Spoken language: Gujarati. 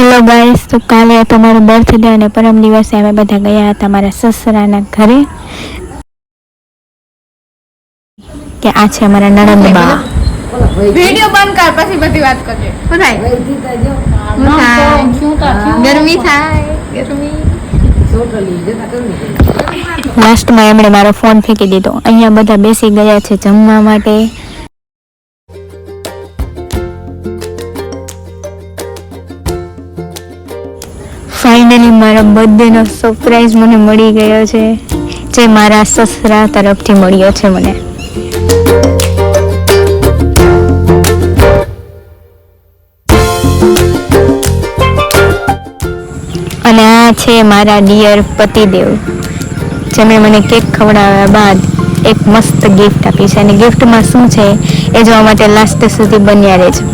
હેલો ગાઈસ, તો કાલે હતો મારો બર્થડે અને પરમ દિવસે અમે બધા ગયા હતા મારા સસરાના ઘરે. કે આ છે અમારા નણંદબા. વિડિયો બંધ કર પછી બધી વાત કરજે. ગરમી થાય લાસ્ટમાં એમણે મારો ફોન ફેંકી દીધો. અહીંયા બધા બેસી ગયા છે જમવા માટે. ફાઇનલી મારા બર્થડેનો સરપ્રાઈઝ મને મળી ગયો છે, જે મારા સસરા તરફથી મળ્યો છે મને. અને આ છે મારા ડિયર પતિદેવ, જેમણે મને કેક ખવડાવ્યા બાદ એક મસ્ત ગિફ્ટ આપી છે. અને ગિફ્ટમાં શું છે એ જોવા માટે લાસ્ટ સુધી બન્યા રહેજો.